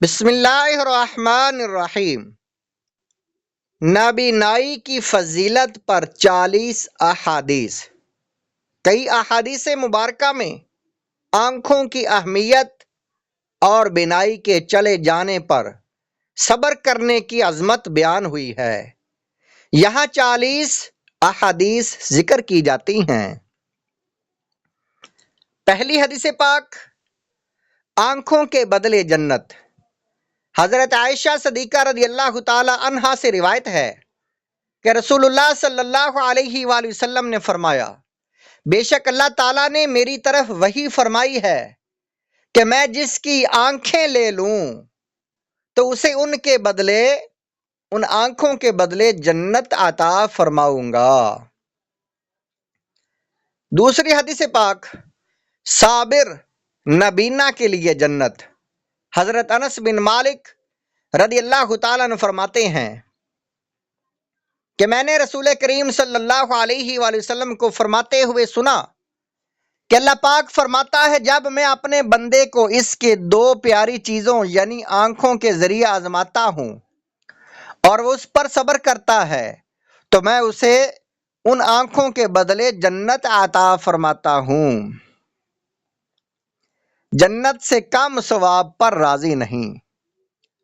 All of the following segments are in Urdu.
بسم اللہ الرحمن الرحیم۔ نابینائی کی فضیلت پر 40 احادیث۔ کئی احادیث مبارکہ میں آنکھوں کی اہمیت اور بینائی کے چلے جانے پر صبر کرنے کی عظمت بیان ہوئی ہے۔ یہاں 40 احادیث ذکر کی جاتی ہیں۔ پہلی حدیث پاک، آنکھوں کے بدلے جنت۔ حضرت عائشہ صدیقہ رضی اللہ تعالی عنہا سے روایت ہے کہ رسول اللہ صلی اللہ علیہ وآلہ وسلم نے فرمایا، بے شک اللہ تعالیٰ نے میری طرف وحی فرمائی ہے کہ میں جس کی آنکھیں لے لوں تو اسے ان آنکھوں کے بدلے جنت عطا فرماؤں گا۔ دوسری حدیث پاک، صابر نبینا کے لیے جنت۔ حضرت انس بن مالک رضی اللہ تعالیٰ عنہ فرماتے ہیں کہ میں نے رسول کریم صلی اللہ علیہ وآلہ وسلم کو فرماتے ہوئے سنا کہ اللہ پاک فرماتا ہے، جب میں اپنے بندے کو اس کے دو پیاری چیزوں یعنی آنکھوں کے ذریعے آزماتا ہوں اور وہ اس پر صبر کرتا ہے تو میں اسے ان آنکھوں کے بدلے جنت عطا فرماتا ہوں۔ جنت سے کم ثواب پر راضی نہیں۔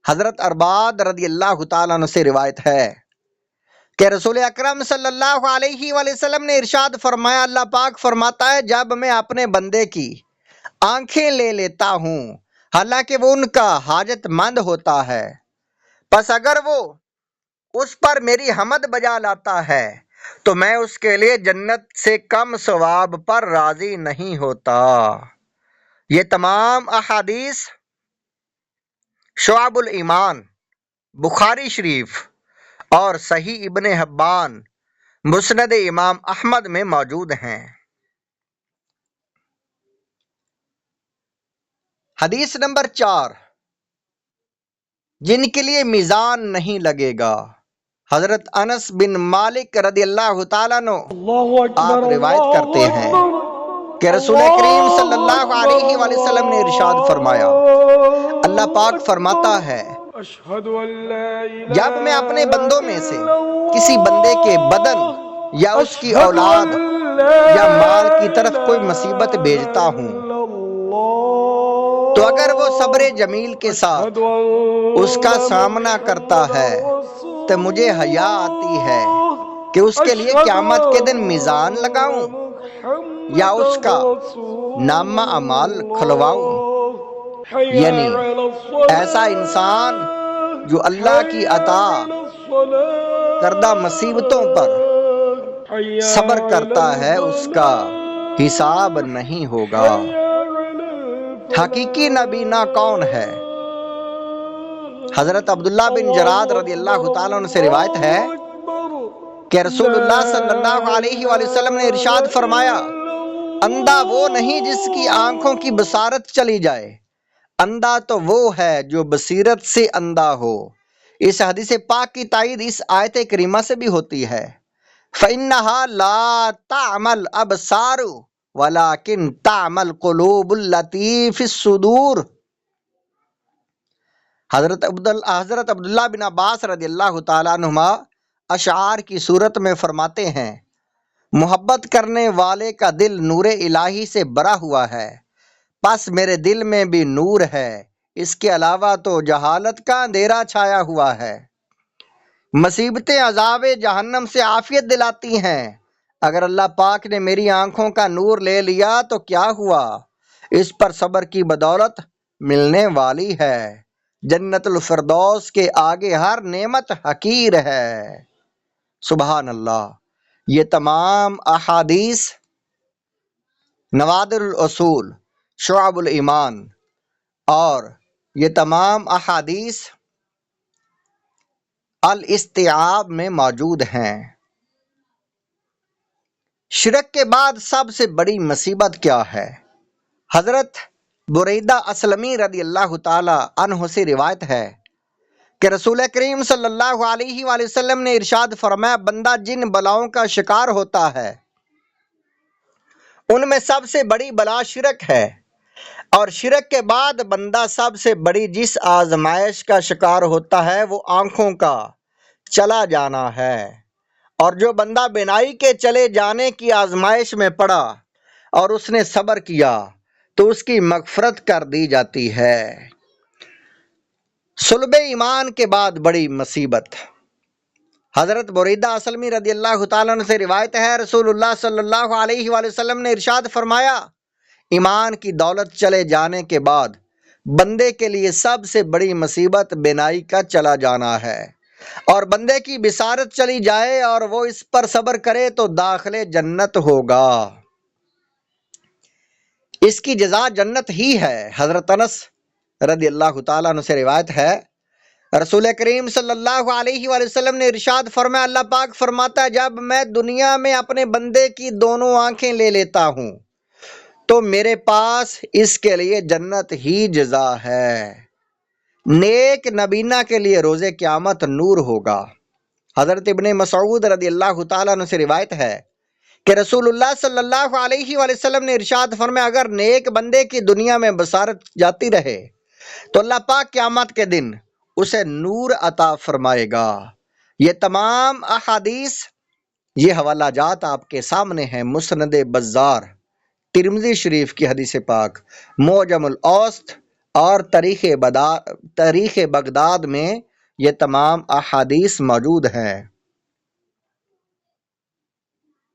حضرت ارباد رضی اللہ تعالیٰ عنہ سے روایت ہے کہ رسول اکرم صلی اللہ علیہ وآلہ وسلم نے ارشاد فرمایا، اللہ پاک فرماتا ہے، جب میں اپنے بندے کی آنکھیں لے لیتا ہوں حالانکہ وہ ان کا حاجت مند ہوتا ہے، پس اگر وہ اس پر میری حمد بجا لاتا ہے تو میں اس کے لیے جنت سے کم ثواب پر راضی نہیں ہوتا۔ یہ تمام احادیث شعب الایمان، بخاری شریف اور صحیح ابن حبان، مسند امام احمد میں موجود ہیں۔ حدیث نمبر 4، جن کے لیے میزان نہیں لگے گا۔ حضرت انس بن مالک رضی اللہ تعالیٰ عنہ آپ روایت کرتے ہیں کہ رسول کریم صلی اللہ علیہ وآلہ وسلم نے ارشاد فرمایا، اللہ پاک فرماتا ہے، جب میں اپنے بندوں میں سے کسی بندے کے بدن یا اس کی اولاد یا مال کی طرف کوئی مصیبت بھیجتا ہوں تو اگر وہ صبر جمیل کے ساتھ اس کا سامنا کرتا ہے تو مجھے حیا آتی ہے کہ اس کے لیے قیامت کے دن میزان لگاؤں یا اس کا نامہ اعمال کھلواؤں۔ یعنی ایسا انسان جو اللہ کی عطا کردہ مصیبتوں پر صبر کرتا ہے اس کا حساب نہیں ہوگا۔ حقیقی نبینا کون ہے؟ حضرت عبداللہ بن جراد رضی اللہ تعالیٰ عنہ سے روایت ہے کہ رسول اللہ صلی اللہ علیہ وآلہ وسلم نے ارشاد فرمایا، اندھا وہ نہیں جس کی آنکھوں کی بصارت چلی جائے، اندھا تو وہ ہے جو بصیرت سے اندھا ہو۔ اس حدیث پاک کی تائید اس آیت کریمہ سے بھی ہوتی ہے، فَإِنَّهَا لَا تَعْمَى الْأَبْصَارُ وَلَكِنْ تَعْمَى الْقُلُوبُ الَّتِي فِي الصُّدُورِ۔ حضرت عبداللہ بن عباس رضی اللہ تعالیٰ عنہما اشعار کی صورت میں فرماتے ہیں، محبت کرنے والے کا دل نور الہی سے بھرا ہوا ہے، پس میرے دل میں بھی نور ہے، اس کے علاوہ تو جہالت کا اندھیرا چھایا ہوا ہے۔ مصیبتیں عذاب جہنم سے عافیت دلاتی ہیں، اگر اللہ پاک نے میری آنکھوں کا نور لے لیا تو کیا ہوا، اس پر صبر کی بدولت ملنے والی ہے، جنت الفردوس کے آگے ہر نعمت حقیر ہے۔ سبحان اللہ۔ یہ تمام احادیث نوادر الاصول، شعب الایمان اور یہ تمام احادیث الاستیعاب میں موجود ہیں۔ شرک کے بعد سب سے بڑی مصیبت کیا ہے؟ حضرت بریدہ اسلمی رضی اللہ تعالی عنہ سے روایت ہے کہ رسول کریم صلی اللہ علیہ وآلہ وسلم نے ارشاد فرمایا، بندہ جن بلاؤں کا شکار ہوتا ہے ان میں سب سے بڑی بلا شرک ہے۔ اور شرک کے بعد بندہ سب سے بڑی جس آزمائش کا شکار ہوتا ہے وہ آنکھوں کا چلا جانا ہے، اور جو بندہ بینائی کے چلے جانے کی آزمائش میں پڑا اور اس نے صبر کیا تو اس کی مغفرت کر دی جاتی ہے۔ صلب ایمان کے بعد بڑی مصیبت۔ حضرت بریدہ اسلمی رضی اللہ تعالیٰ عنہ سے روایت ہے، رسول اللہ صلی اللہ علیہ وآلہ وسلم نے ارشاد فرمایا، ایمان کی دولت چلے جانے کے بعد بندے کے لیے سب سے بڑی مصیبت بینائی کا چلا جانا ہے، اور بندے کی بصارت چلی جائے اور وہ اس پر صبر کرے تو داخل جنت ہوگا، اس کی جزا جنت ہی ہے۔ حضرت انس رضی اللہ تعالیٰ عنہ سے روایت ہے، رسول کریم صلی اللہ علیہ وآلہ وسلم نے ارشاد فرمایا، اللہ پاک فرماتا ہے، جب میں دنیا میں اپنے بندے کی دونوں آنکھیں لے لیتا ہوں تو میرے پاس اس کے لیے جنت ہی جزا ہے۔ نیک نبینا کے لیے روز قیامت نور ہوگا۔ حضرت ابن مسعود رضی اللہ تعالیٰ عنہ سے روایت ہے کہ رسول اللہ صلی اللہ علیہ وآلہ وسلم نے ارشاد فرمایا، اگر نیک بندے کی دنیا میں بصارت جاتی رہے تو اللہ پاک قیامت کے دن اسے نور عطا فرمائے گا۔ یہ تمام احادیث، یہ حوالہ جات آپ کے سامنے ہیں، مسند بزار، ترمذی شریف کی حدیث پاک، معجم الاوسط اور تاریخ بغداد میں یہ تمام احادیث موجود ہیں۔